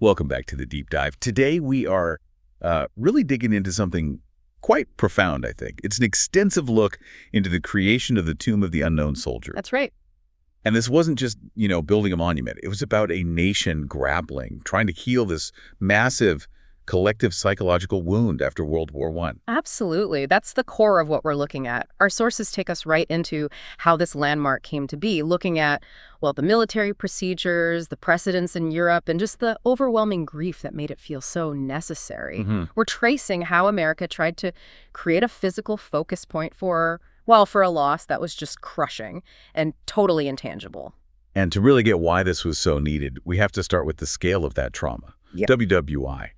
Welcome back to the Deep Dive. Today we are really digging into something quite profound, I think. It's an extensive look into the creation of the Tomb of the Unknown Soldier. That's right. And this wasn't just, building a monument. It was about a nation grappling, trying to heal this massive collective psychological wound after World War I. Absolutely. That's the core of what we're looking at. Our sources take us right into how this landmark came to be, looking at, well, the military procedures, the precedents in Europe, and just the overwhelming grief that made it feel so necessary. We're tracing how America tried to create a physical focus point for a loss that was just crushing and totally intangible. And to really get why this was so needed, we have to start with the scale of that trauma. Yep. WWI.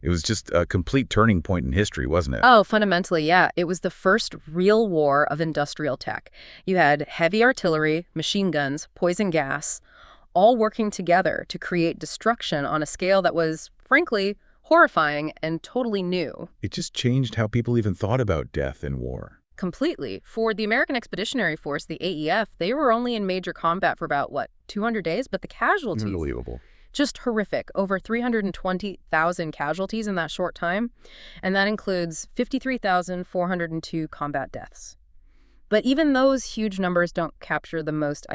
It was just a complete turning point in history, wasn't it? Oh, fundamentally, yeah. It was the first real war of industrial tech. You had heavy artillery, machine guns, poison gas, all working together to create destruction on a scale that was, frankly, horrifying and totally new. It just changed how people even thought about death in war. Completely. For the American Expeditionary Force, the AEF, they were only in major combat for about, 200 days? But the casualties... Unbelievable. Just horrific. Over 320,000 casualties in that short time. And that includes 53,402 combat deaths. But even those huge numbers don't capture the most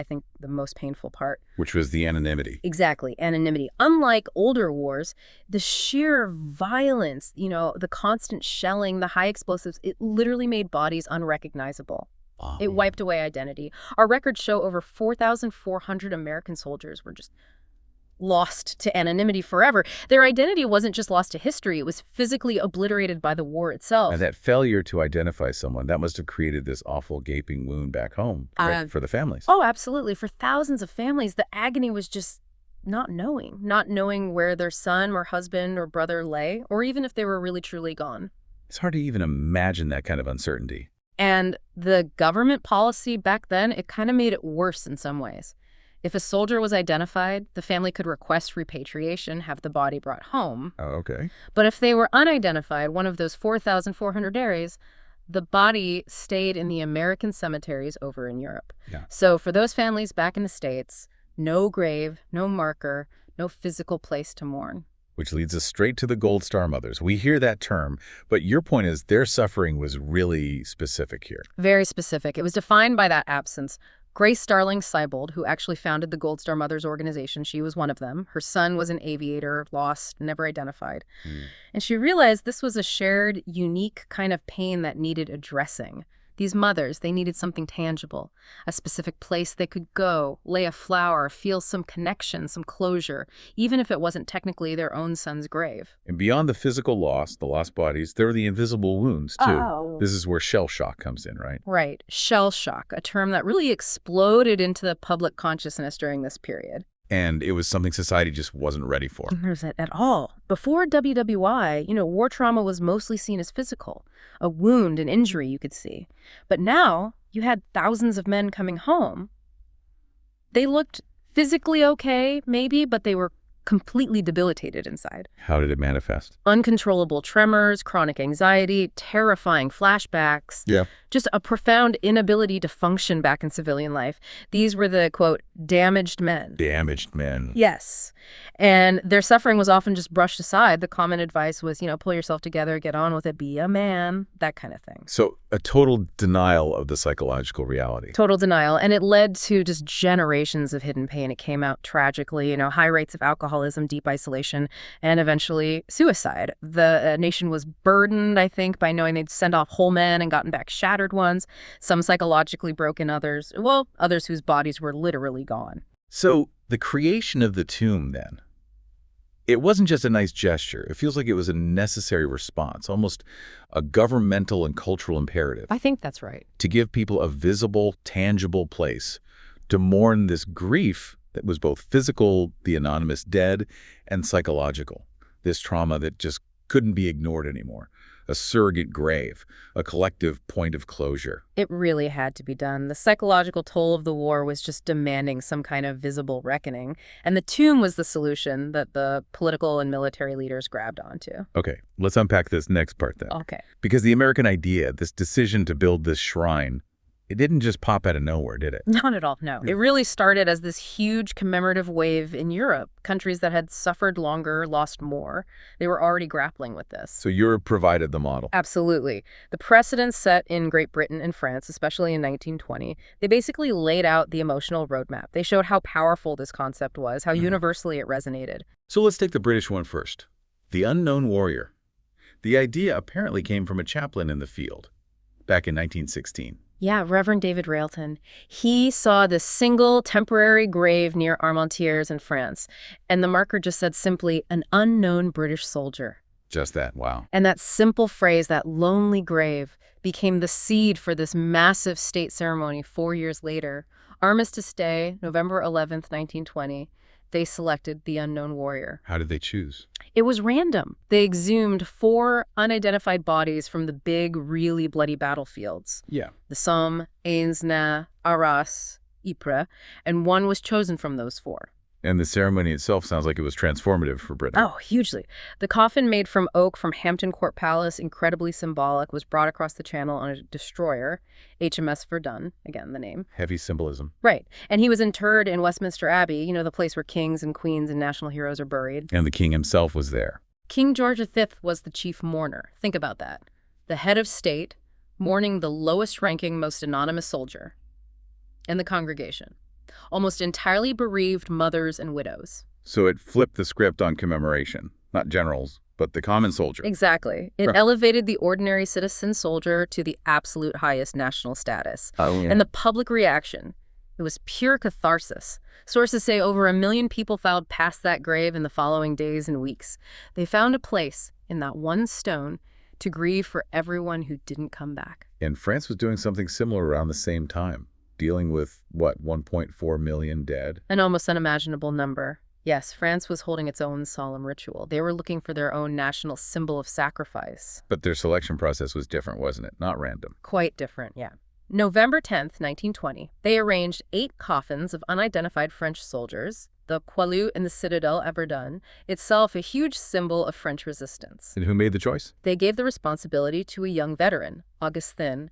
painful part. Which was the anonymity. Exactly, anonymity. Unlike older wars, the sheer violence, the constant shelling, the high explosives, it literally made bodies unrecognizable. It wiped away identity. Our records show over 4,400 American soldiers were just lost to anonymity forever. Their identity wasn't just lost to history, it was physically obliterated by the war itself. And that failure to identify someone, that must have created this awful gaping wound back home, right, for the families. Oh, absolutely. For thousands of families, the agony was just not knowing where their son or husband or brother lay, or even if they were really truly gone. It's hard to even imagine that kind of uncertainty. And the government policy back then, it kind of made it worse in some ways. If a soldier was identified, the family could request repatriation, have the body brought home. Oh, okay. But if they were unidentified, one of those 4,400 areas, the body stayed in the American cemeteries over in Europe. Yeah. So for those families back in the States, no grave, no marker, no physical place to mourn. Which leads us straight to the Gold Star Mothers. We hear that term, but your point is their suffering was really specific here. Very specific. It was defined by that absence. Grace Starling-Seibold, who actually founded the Gold Star Mothers organization, she was one of them. Her son was an aviator, lost, never identified. And she realized this was a shared, unique kind of pain that needed addressing. These mothers, they needed something tangible, a specific place they could go, lay a flower, feel some connection, some closure, even if it wasn't technically their own son's grave. And beyond the physical loss, the lost bodies, there are the invisible wounds, too. Oh. This is where shell shock comes in, right? Right. Shell shock, a term that really exploded into the public consciousness during this period. And it was something society just wasn't ready for. At all. Before WWI, war trauma was mostly seen as physical, a wound, an injury you could see. But now you had thousands of men coming home. They looked physically okay, maybe, but they were completely debilitated inside. How did it manifest? Uncontrollable tremors, chronic anxiety, terrifying flashbacks. Yeah. Just a profound inability to function back in civilian life. These were the, quote, damaged men. Damaged men. Yes. And their suffering was often just brushed aside. The common advice was, pull yourself together, get on with it, be a man, that kind of thing. So a total denial of the psychological reality. Total denial. And it led to just generations of hidden pain. It came out tragically, high rates of alcoholism, deep isolation, and eventually suicide. The nation was burdened, I think, by knowing they'd send off whole men and gotten back shattered ones, some psychologically broken, others whose bodies were literally gone. So the creation of the tomb, then, it wasn't just a nice gesture. It feels like it was a necessary response, almost a governmental and cultural imperative. I think that's right. To give people a visible, tangible place to mourn this grief that was both physical, the anonymous dead, and psychological. This trauma that just couldn't be ignored anymore. A surrogate grave, a collective point of closure. It really had to be done. The psychological toll of the war was just demanding some kind of visible reckoning. And the tomb was the solution that the political and military leaders grabbed onto. Okay, let's unpack this next part then. Okay. Because the American idea, this decision to build this shrine, It didn't just pop out of nowhere, did it? Not at all, no. It really started as this huge commemorative wave in Europe. Countries that had suffered longer, lost more. They were already grappling with this. So Europe provided the model. Absolutely. The precedents set in Great Britain and France, especially in 1920, they basically laid out the emotional roadmap. They showed how powerful this concept was, how universally it resonated. So let's take the British one first. The unknown warrior. The idea apparently came from a chaplain in the field back in 1916. Yeah, Reverend David Railton. He saw this single temporary grave near Armentières in France, and the marker just said simply, an unknown British soldier. Just that, wow. And that simple phrase, that lonely grave, became the seed for this massive state ceremony 4 years later. Armistice Day, November 11th, 1920. They selected the unknown warrior. How did they choose? It was random. They exhumed 4 unidentified bodies from the big, really bloody battlefields. Yeah. The Somme, Aisne, Arras, Ypres, and one was chosen from those 4. And the ceremony itself sounds like it was transformative for Britain. Oh, hugely. The coffin made from oak from Hampton Court Palace, incredibly symbolic, was brought across the channel on a destroyer, HMS Verdun, again, the name. Heavy symbolism. Right. And he was interred in Westminster Abbey, you know, the place where kings and queens and national heroes are buried. And the king himself was there. King George V was the chief mourner. Think about that. The head of state mourning the lowest-ranking, most anonymous soldier in the congregation. Almost entirely bereaved mothers and widows. So it flipped the script on commemoration. Not generals, but the common soldier. Exactly. It elevated the ordinary citizen soldier to the absolute highest national status. Oh, yeah. And the public reaction, it was pure catharsis. Sources say over 1 million people filed past that grave in the following days and weeks. They found a place in that one stone to grieve for everyone who didn't come back. And France was doing something similar around the same time. Dealing with, what, 1.4 million dead? An almost unimaginable number. Yes, France was holding its own solemn ritual. They were looking for their own national symbol of sacrifice. But their selection process was different, wasn't it? Not random. Quite different, yeah. November 10th, 1920, they arranged 8 coffins of unidentified French soldiers, the poilus in the citadel at Verdun, itself a huge symbol of French resistance. And who made the choice? They gave the responsibility to a young veteran, Augustin.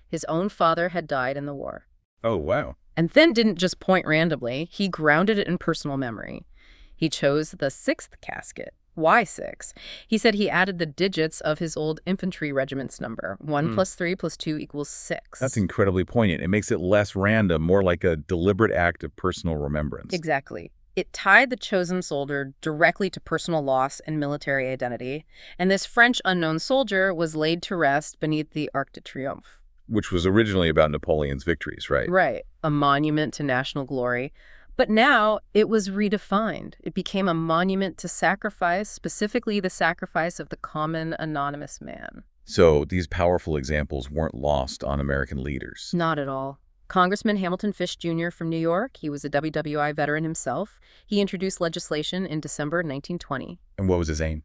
His own father had died in the war. Oh, wow. And then didn't just point randomly, he grounded it in personal memory. He chose the 6th casket. Why 6? He said he added the digits of his old infantry regiment's number. 1 plus 3 plus 2 equals 6. That's incredibly poignant. It makes it less random, more like a deliberate act of personal remembrance. Exactly. It tied the chosen soldier directly to personal loss and military identity. And this French unknown soldier was laid to rest beneath the Arc de Triomphe. Which was originally about Napoleon's victories, right? Right. A monument to national glory. But now it was redefined. It became a monument to sacrifice, specifically the sacrifice of the common anonymous man. So these powerful examples weren't lost on American leaders. Not at all. Congressman Hamilton Fish Jr. from New York, he was a WWI veteran himself. He introduced legislation in December 1920. And what was his aim?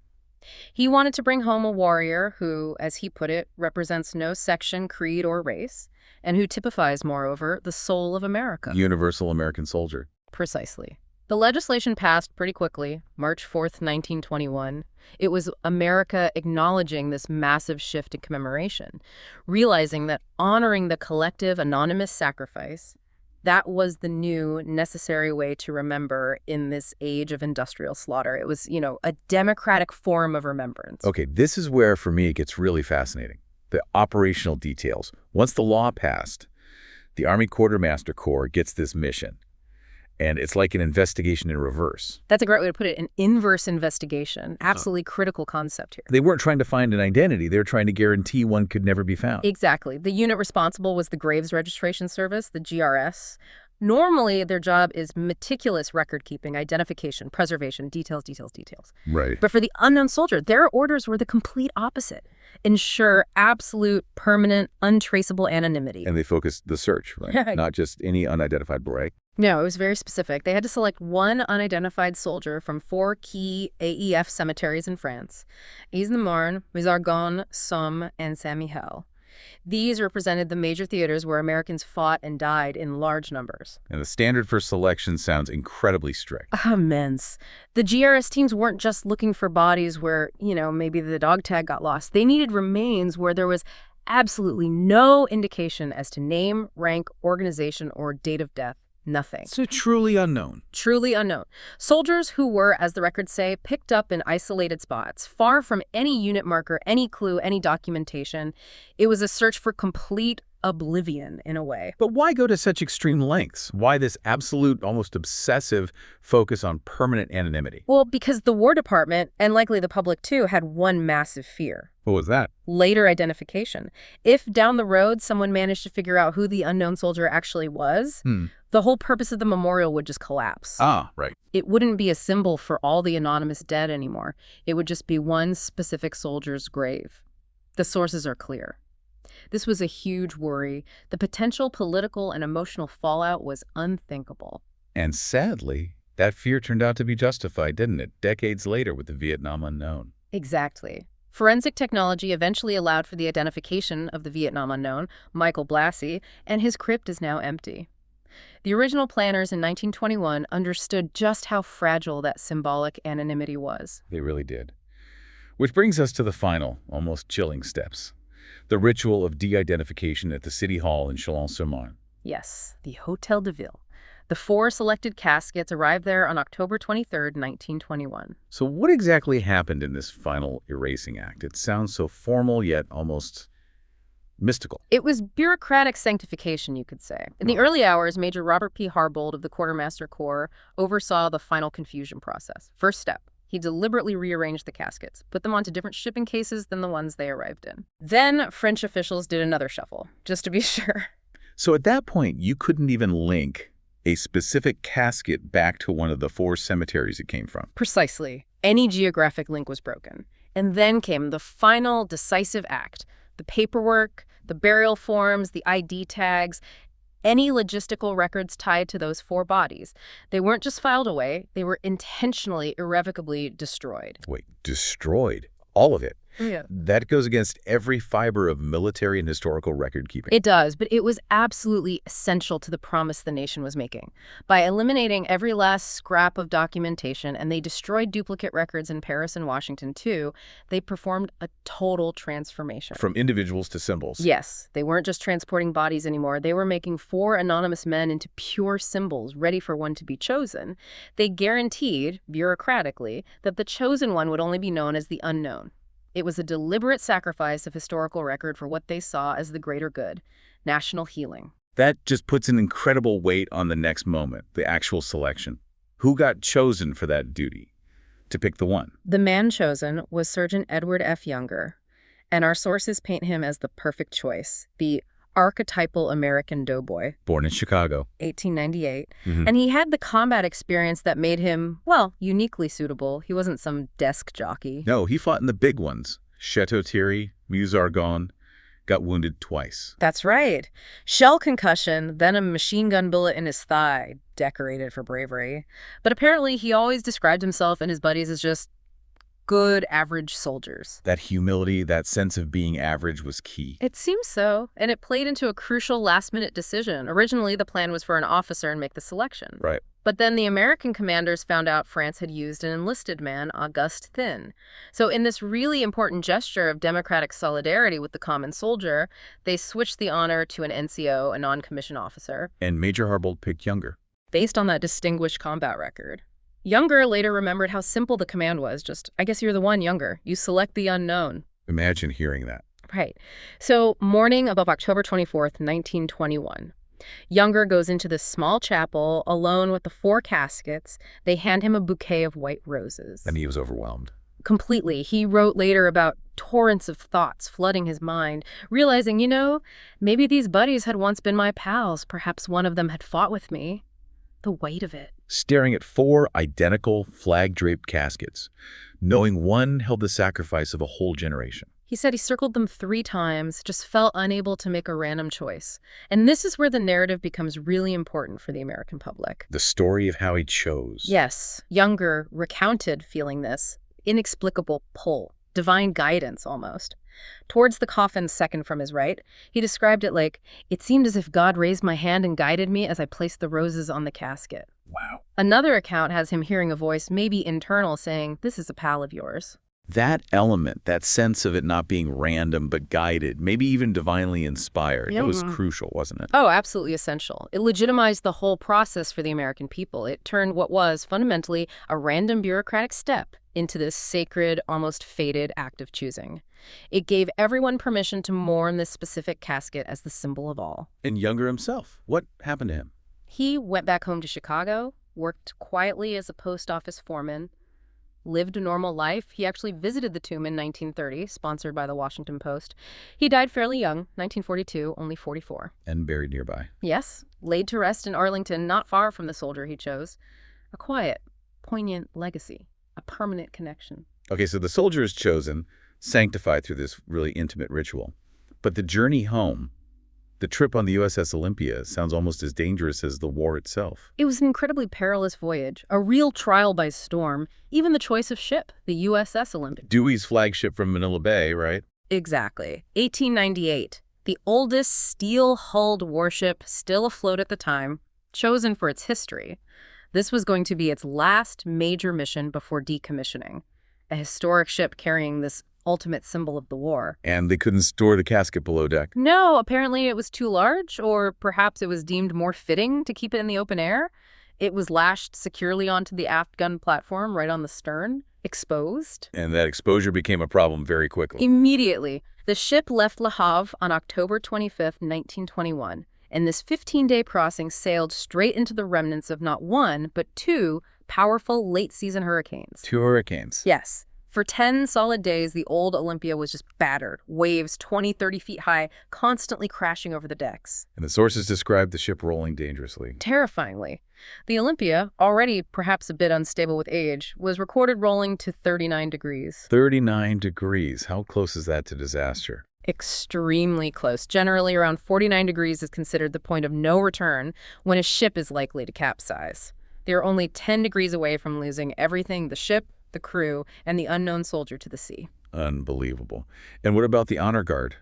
He wanted to bring home a warrior who, as he put it, represents no section, creed, or race, and who typifies, moreover, the soul of America. Universal American soldier. Precisely. The legislation passed pretty quickly, March 4th, 1921. It was America acknowledging this massive shift in commemoration, realizing that honoring the collective anonymous sacrifice, that was the new necessary way to remember in this age of industrial slaughter. It was, a democratic form of remembrance. Okay, this is where, for me, it gets really fascinating. The operational details. Once the law passed, the Army Quartermaster Corps gets this mission. And it's like an investigation in reverse. That's a great way to put it, an inverse investigation. Absolutely critical concept here. They weren't trying to find an identity. They were trying to guarantee one could never be found. Exactly. The unit responsible was the Graves Registration Service, the GRS. Normally, their job is meticulous record-keeping, identification, preservation, details. Right. But for the unknown soldier, their orders were the complete opposite. Ensure absolute, permanent, untraceable anonymity. And they focused the search, right? Not just any unidentified boy. No, it was very specific. They had to select one unidentified soldier from 4 key AEF cemeteries in France: Aisne-Marne, Mézargonne, Somme, and Saint-Mihiel. These represented the major theaters where Americans fought and died in large numbers. And the standard for selection sounds incredibly strict. Immense. The GRS teams weren't just looking for bodies where, maybe the dog tag got lost. They needed remains where there was absolutely no indication as to name, rank, organization, or date of death. Nothing. So truly unknown. Truly unknown. Soldiers who were, as the records say, picked up in isolated spots, far from any unit marker, any clue, any documentation. It was a search for complete oblivion, in a way. But why go to such extreme lengths? Why this absolute, almost obsessive focus on permanent anonymity? Well, because the War Department, and likely the public too, had one massive fear. What was that? Later identification. If down the road someone managed to figure out who the unknown soldier actually was, the whole purpose of the memorial would just collapse. Ah, right. It wouldn't be a symbol for all the anonymous dead anymore. It would just be one specific soldier's grave. The sources are clear. This was a huge worry. The potential political and emotional fallout was unthinkable. And sadly, that fear turned out to be justified, didn't it? Decades later with the Vietnam unknown. Exactly. Forensic technology eventually allowed for the identification of the Vietnam unknown, Michael Blassie, and his crypt is now empty. The original planners in 1921 understood just how fragile that symbolic anonymity was. They really did. Which brings us to the final, almost chilling steps. The ritual of de-identification at the City Hall in Chalon-sur-Marne. Yes, the Hôtel de Ville. The 4 selected caskets arrived there on October 23, 1921. So what exactly happened in this final erasing act? It sounds so formal yet almost mystical. It was bureaucratic sanctification, you could say. In the early hours, Major Robert P. Harbold of the Quartermaster Corps oversaw the final confusion process. First step. He deliberately rearranged the caskets, put them onto different shipping cases than the ones they arrived in. Then French officials did another shuffle, just to be sure. So at that point, you couldn't even link a specific casket back to one of the 4 cemeteries it came from. Precisely. Any geographic link was broken. And then came the final decisive act. The paperwork, the burial forms, the ID tags, any logistical records tied to those 4 bodies. They weren't just filed away, they were intentionally, irrevocably destroyed. Wait, destroyed? All of it? Yeah. That goes against every fiber of military and historical record keeping. It does, but it was absolutely essential to the promise the nation was making. By eliminating every last scrap of documentation, and they destroyed duplicate records in Paris and Washington too, they performed a total transformation. From individuals to symbols. Yes, they weren't just transporting bodies anymore. They were making 4 anonymous men into pure symbols, ready for one to be chosen. They guaranteed, bureaucratically, that the chosen one would only be known as the unknown. It was a deliberate sacrifice of historical record for what they saw as the greater good, national healing. That just puts an incredible weight on the next moment, the actual selection. Who got chosen for that duty? To pick the one. The man chosen was Surgeon Edward F. Younger, and our sources paint him as the perfect choice, the archetypal American doughboy. Born in Chicago. 1898. And he had the combat experience that made him, well, uniquely suitable. He wasn't some desk jockey. No, he fought in the big ones. Chateau-Thierry, Meuse-Argonne, got wounded twice. That's right. Shell concussion, then a machine gun bullet in his thigh, decorated for bravery. But apparently he always described himself and his buddies as just good, average soldiers. That humility, that sense of being average was key. It seems so, and it played into a crucial last-minute decision. Originally, the plan was for an officer and make the selection. Right. But then the American commanders found out France had used an enlisted man, Auguste Thin. So in this really important gesture of democratic solidarity with the common soldier, they switched the honor to an NCO, a non-commissioned officer. And Major Harbold picked Younger. Based on that distinguished combat record. Younger later remembered how simple the command was. Just, I guess you're the one, Younger. You select the unknown. Imagine hearing that. Right. So, morning of October 24th, 1921. Younger goes into this small chapel alone with the 4 caskets. They hand him a bouquet of white roses. And he was overwhelmed. Completely. He wrote later about torrents of thoughts flooding his mind, realizing, maybe these buddies had once been my pals. Perhaps one of them had fought with me. The weight of it. Staring at 4 identical flag-draped caskets, knowing one held the sacrifice of a whole generation. He said he circled them 3 times, just felt unable to make a random choice. And this is where the narrative becomes really important for the American public. The story of how he chose. Yes, Younger recounted feeling this inexplicable pull, divine guidance almost. Towards the coffin second from his right, he described it like, it seemed as if God raised my hand and guided me as I placed the roses on the casket. Wow. Another account has him hearing a voice, maybe internal, saying, this is a pal of yours. That element, that sense of it not being random but guided, maybe even divinely inspired, that was crucial, wasn't it? Oh, absolutely essential. It legitimized the whole process for the American people. It turned what was fundamentally a random bureaucratic step into this sacred, almost fated act of choosing. It gave everyone permission to mourn this specific casket as the symbol of all. And Younger himself, what happened to him? He went back home to Chicago, worked quietly as a post office foreman, lived a normal life. He actually visited the tomb in 1930, sponsored by the Washington Post. He died fairly young, 1942, only 44. And buried nearby. Yes, laid to rest in Arlington, not far from the soldier he chose. A quiet, poignant legacy, a permanent connection. Okay, so the soldier is chosen, sanctified through this really intimate ritual. But the journey home, the trip on the USS Olympia, sounds almost as dangerous as the war itself. It was an incredibly perilous voyage, a real trial by storm, even the choice of ship, the USS Olympia. Dewey's flagship from Manila Bay, right? Exactly. 1898, the oldest steel-hulled warship still afloat at the time, chosen for its history. This was going to be its last major mission before decommissioning, a historic ship carrying this ultimate symbol of the war. And they couldn't store the casket below deck. No, apparently it was too large, or perhaps it was deemed more fitting to keep it in the open air. It was lashed securely onto the aft gun platform right on the stern, exposed. And that exposure became a problem very quickly. Immediately, the ship left Le Havre on October 25th, 1921, and this 15-day crossing sailed straight into the remnants of not one, but two powerful late-season hurricanes. 2 hurricanes. Yes. For 10 solid days, the old Olympia was just battered, waves 20, 30 feet high, constantly crashing over the decks. And the sources described the ship rolling dangerously. Terrifyingly. The Olympia, already perhaps a bit unstable with age, was recorded rolling to 39 degrees. 39 degrees. How close is that to disaster? Extremely close. Generally, around 49 degrees is considered the point of no return when a ship is likely to capsize. They are only 10 degrees away from losing everything: the ship, the crew, and the unknown soldier to the sea. Unbelievable. And what about the honor guard?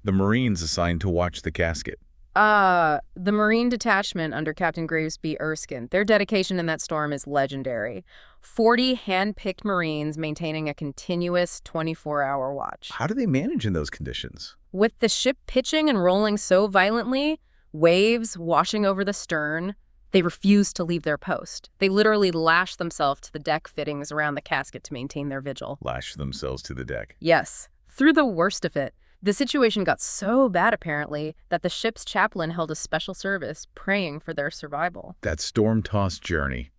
The Marines assigned to watch the casket. The Marine detachment under Captain Graves B. Erskine, their dedication in that storm is legendary. 40 hand-picked Marines maintaining a continuous 24-hour watch. How do they manage in those conditions? With the ship pitching and rolling so violently, waves washing over the stern, they refused to leave their post. They literally lashed themselves to the deck fittings around the casket to maintain their vigil. Lash themselves to the deck. Yes. Through the worst of it, the situation got so bad, apparently, that the ship's chaplain held a special service praying for their survival. That storm-tossed journey.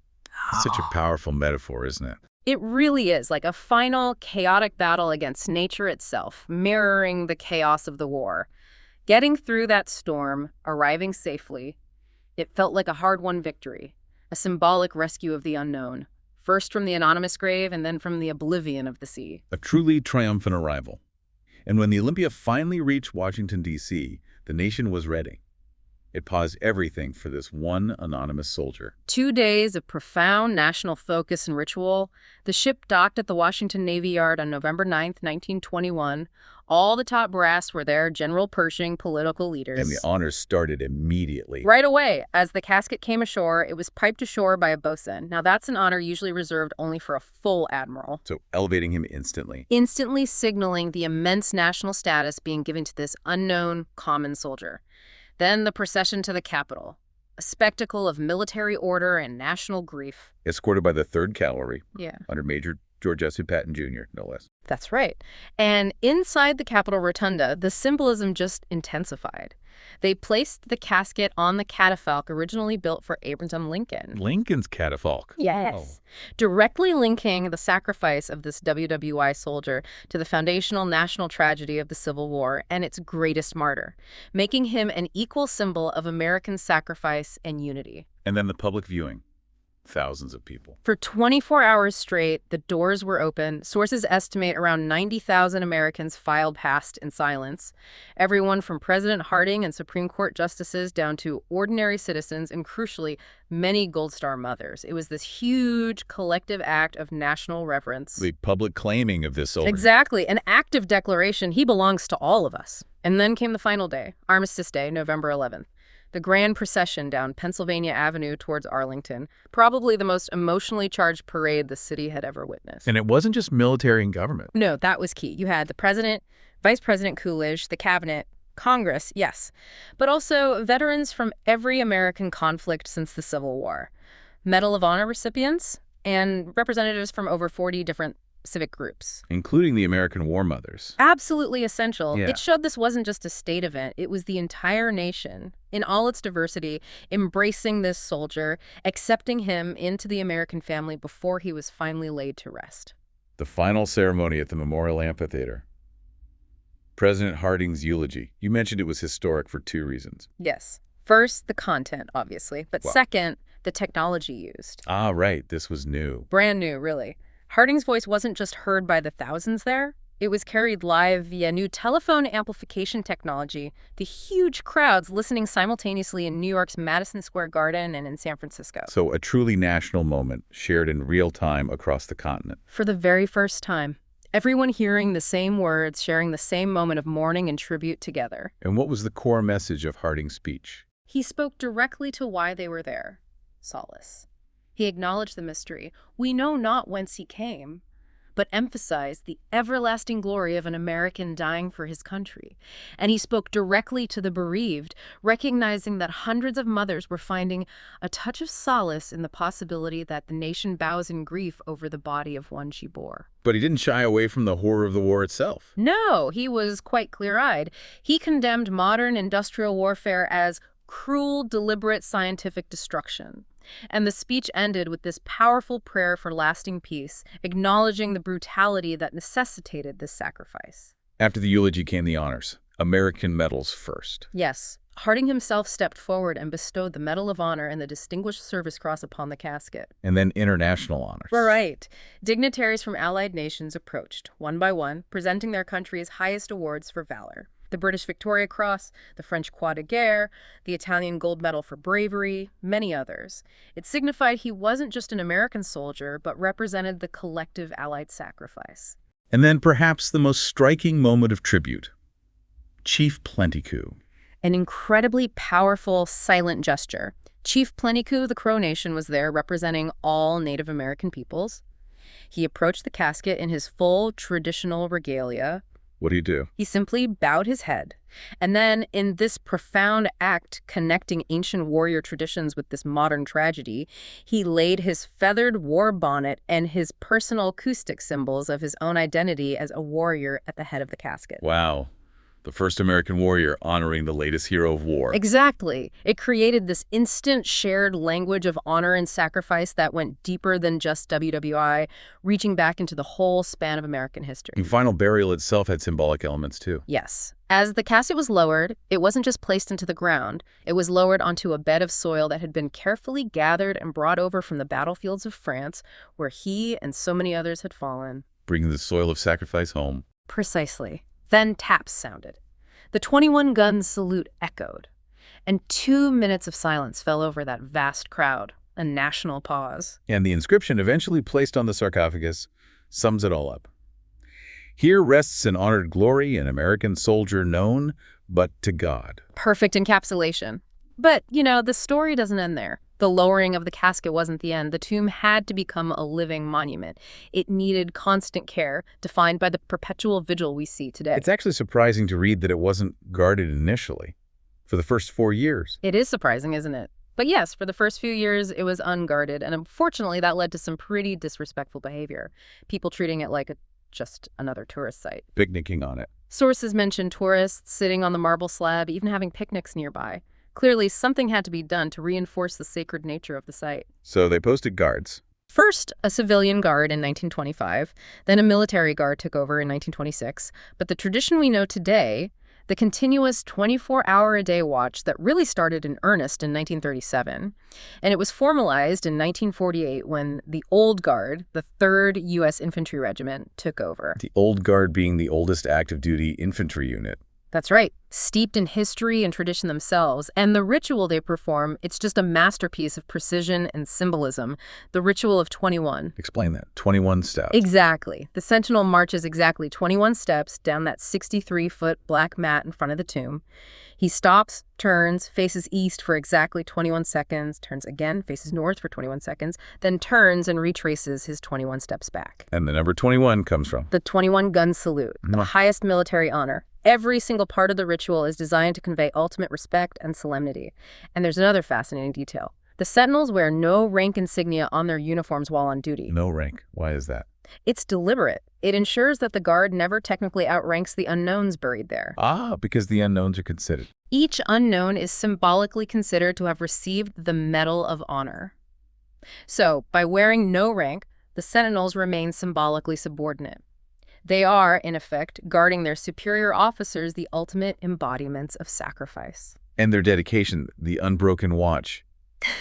Such a powerful metaphor, isn't it? It really is, like a final, chaotic battle against nature itself, mirroring the chaos of the war. Getting through that storm, arriving safely, it felt like a hard-won victory, a symbolic rescue of the unknown, first from the anonymous grave and then from the oblivion of the sea. A truly triumphant arrival. And when the Olympia finally reached Washington, D.C., the nation was ready. It paused everything for this one anonymous soldier. 2 days of profound national focus and ritual. The ship docked at the Washington Navy Yard on November 9th, 1921. All the top brass were there, General Pershing, political leaders. And the honors started immediately. Right away. As the casket came ashore, it was piped ashore by a bosun. Now, that's an honor usually reserved only for a full admiral. So elevating him instantly. Instantly signaling the immense national status being given to this unknown common soldier. Then the procession to the Capitol, a spectacle of military order and national grief. Escorted by the 3rd Cavalry. Yeah. Under Major George S. Patton Jr., no less. That's right. And inside the Capitol Rotunda, the symbolism just intensified. They placed the casket on the catafalque originally built for Abraham Lincoln. Lincoln's catafalque? Yes. Directly linking the sacrifice of this WWI soldier to the foundational national tragedy of the Civil War and its greatest martyr, making him an equal symbol of American sacrifice and unity. And then the public viewing. Thousands of people. For 24 hours straight, the doors were open. Sources estimate around 90,000 Americans filed past in silence. Everyone from President Harding and Supreme Court justices down to ordinary citizens and, crucially, many Gold Star mothers. It was this huge collective act of national reverence. The public claiming of this soldier. Exactly. An active declaration. He belongs to all of us. And then came the final day, Armistice Day, November 11th. the grand procession down Pennsylvania Avenue towards Arlington, probably the most emotionally charged parade the city had ever witnessed. And it wasn't just military and government. No, that was key. You had the president, Vice President Coolidge, the cabinet, Congress, yes, but also veterans from every American conflict since the Civil War, Medal of Honor recipients, and representatives from over 40 different civic groups. Including the American War Mothers. Absolutely essential. Yeah. It showed this wasn't just a state event. It was the entire nation, in all its diversity, embracing this soldier, accepting him into the American family before he was finally laid to rest. The final ceremony at the Memorial Amphitheater. President Harding's eulogy. You mentioned it was historic for two reasons. Yes. First, the content, obviously. But Wow. second, the technology used. Ah, right. This was new. Brand new, really. Harding's voice wasn't just heard by the thousands there. It was carried live via new telephone amplification technology, the huge crowds listening simultaneously in New York's Madison Square Garden and in San Francisco. So a truly national moment shared in real time across the continent. For the very first time, everyone hearing the same words, sharing the same moment of mourning and tribute together. And what was the core message of Harding's speech? He spoke directly to why they were there. Solace. He acknowledged the mystery. We know not whence he came, but emphasized the everlasting glory of an American dying for his country. And he spoke directly to the bereaved, recognizing that hundreds of mothers were finding a touch of solace in the possibility that the nation bows in grief over the body of one she bore. But he didn't shy away from the horror of the war itself. No, he was quite clear-eyed. He condemned modern industrial warfare as cruel, deliberate scientific destruction. And the speech ended with this powerful prayer for lasting peace, acknowledging the brutality that necessitated this sacrifice. After the eulogy came the honors. American medals first. Yes, Harding himself stepped forward and bestowed the Medal of Honor and the Distinguished Service Cross upon the casket. And then international honors. Right. Dignitaries from allied nations approached, one by one, presenting their country's highest awards for valor. The British Victoria Cross, the French Croix de Guerre, the Italian Gold Medal for bravery, many others. It signified he wasn't just an American soldier, but represented the collective Allied sacrifice. And then perhaps the most striking moment of tribute. Chief Plentycou. An incredibly powerful, silent gesture. Chief Plentycou of the Crow Nation was there representing all Native American peoples. He approached the casket in his full traditional regalia. What do you do? He simply bowed his head. And then, in this profound act connecting ancient warrior traditions with this modern tragedy, he laid his feathered war bonnet and his personal acoustic symbols of his own identity as a warrior at the head of the casket. Wow. The first American warrior honoring the latest hero of war. Exactly. It created this instant shared language of honor and sacrifice that went deeper than just WWI, reaching back into the whole span of American history. And final burial itself had symbolic elements too. Yes. As the casket was lowered, it wasn't just placed into the ground. It was lowered onto a bed of soil that had been carefully gathered and brought over from the battlefields of France, where he and so many others had fallen. Bringing the soil of sacrifice home. Precisely. Then taps sounded. The 21-gun salute echoed, and 2 minutes of silence fell over that vast crowd, a national pause. And the inscription eventually placed on the sarcophagus sums it all up. Here rests in honored glory an American soldier known but to God. Perfect encapsulation. But, the story doesn't end there. The lowering of the casket wasn't the end. The tomb had to become a living monument. It needed constant care, defined by the perpetual vigil we see today. It's actually surprising to read that it wasn't guarded initially, for the first 4 years. It is surprising, isn't it? But yes, for the first few years, it was unguarded, and unfortunately, that led to some pretty disrespectful behavior. People treating it like just another tourist site. Picnicking on it. Sources mention tourists sitting on the marble slab, even having picnics nearby. Clearly, something had to be done to reinforce the sacred nature of the site. So they posted guards. First, a civilian guard in 1925, then a military guard took over in 1926. But the tradition we know today, the continuous 24-hour-a-day watch that really started in earnest in 1937, and it was formalized in 1948 when the Old Guard, the 3rd U.S. Infantry Regiment, took over. The Old Guard being the oldest active duty infantry unit. That's right. Steeped in history and tradition themselves. And the ritual they perform, it's just a masterpiece of precision and symbolism. The ritual of 21. Explain that. 21 steps. Exactly. The sentinel marches exactly 21 steps down that 63-foot black mat in front of the tomb. He stops, turns, faces east for exactly 21 seconds, turns again, faces north for 21 seconds, then turns and retraces his 21 steps back. And the number 21 comes from? The 21 gun salute, the highest military honor. Every single part of the ritual is designed to convey ultimate respect and solemnity. And there's another fascinating detail. The sentinels wear no rank insignia on their uniforms while on duty. No rank. Why is that? It's deliberate. It ensures that the guard never technically outranks the unknowns buried there. Ah, because the unknowns are considered. Each unknown is symbolically considered to have received the Medal of Honor. So, by wearing no rank, the sentinels remain symbolically subordinate. They are, in effect, guarding their superior officers, the ultimate embodiments of sacrifice. And their dedication, the unbroken watch.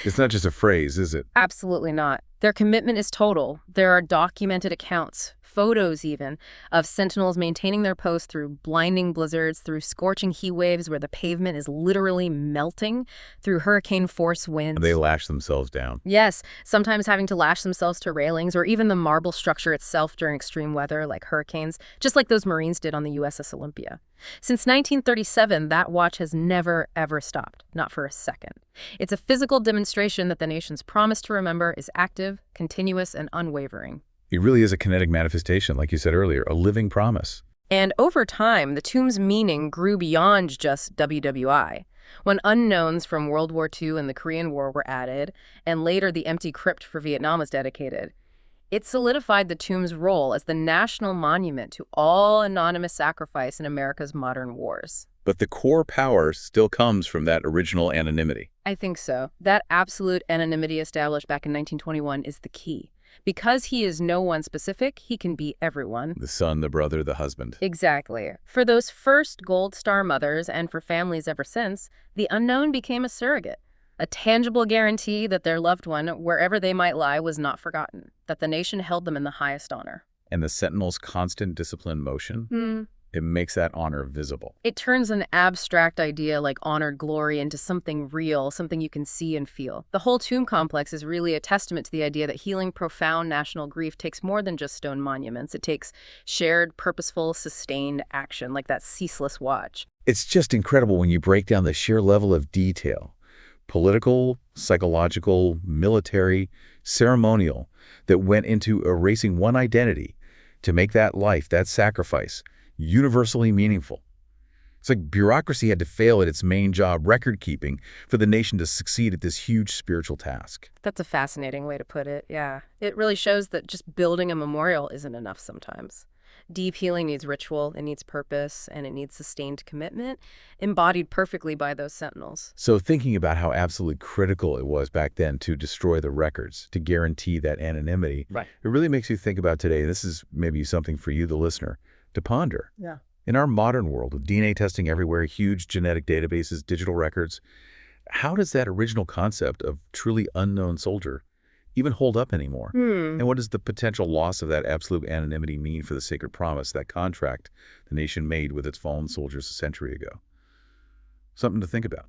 It's not just a phrase, is it? Absolutely not. Their commitment is total. There are documented accounts, photos even, of sentinels maintaining their post through blinding blizzards, through scorching heat waves where the pavement is literally melting, through hurricane-force winds. They lash themselves down. Yes, sometimes having to lash themselves to railings or even the marble structure itself during extreme weather like hurricanes, just like those Marines did on the USS Olympia. Since 1937, that watch has never, ever stopped, not for a second. It's a physical demonstration that the nation's promise to remember is active, continuous, and unwavering. It really is a kinetic manifestation, like you said earlier, a living promise. And over time, the tomb's meaning grew beyond just WWI. When unknowns from World War II and the Korean War were added, and later the empty crypt for Vietnam was dedicated, it solidified the tomb's role as the national monument to all anonymous sacrifice in America's modern wars. But the core power still comes from that original anonymity. I think so. That absolute anonymity established back in 1921 is the key. Because he is no one specific, he can be everyone. The son, the brother, the husband. Exactly. For those first Gold Star mothers and for families ever since, the unknown became a surrogate. A tangible guarantee that their loved one, wherever they might lie, was not forgotten, that the nation held them in the highest honor. And the sentinel's constant disciplined motion, it makes that honor visible. It turns an abstract idea like honored glory into something real, something you can see and feel. The whole tomb complex is really a testament to the idea that healing profound national grief takes more than just stone monuments. It takes shared, purposeful, sustained action, like that ceaseless watch. It's just incredible when you break down the sheer level of detail. Political, psychological, military, ceremonial, that went into erasing one identity to make that life, that sacrifice, universally meaningful. It's like bureaucracy had to fail at its main job, record-keeping, for the nation to succeed at this huge spiritual task. That's a fascinating way to put it, yeah. It really shows that just building a memorial isn't enough sometimes. Deep healing needs ritual, it needs purpose, and it needs sustained commitment, embodied perfectly by those sentinels. So thinking about how absolutely critical it was back then to destroy the records, to guarantee that anonymity, it really makes you think about today, this is maybe something for you, the listener, to ponder. Yeah. In our modern world, with DNA testing everywhere, huge genetic databases, digital records, how does that original concept of truly unknown soldier even hold up anymore? And what does the potential loss of that absolute anonymity mean for the sacred promise, that contract the nation made with its fallen soldiers a century ago? Something to think about.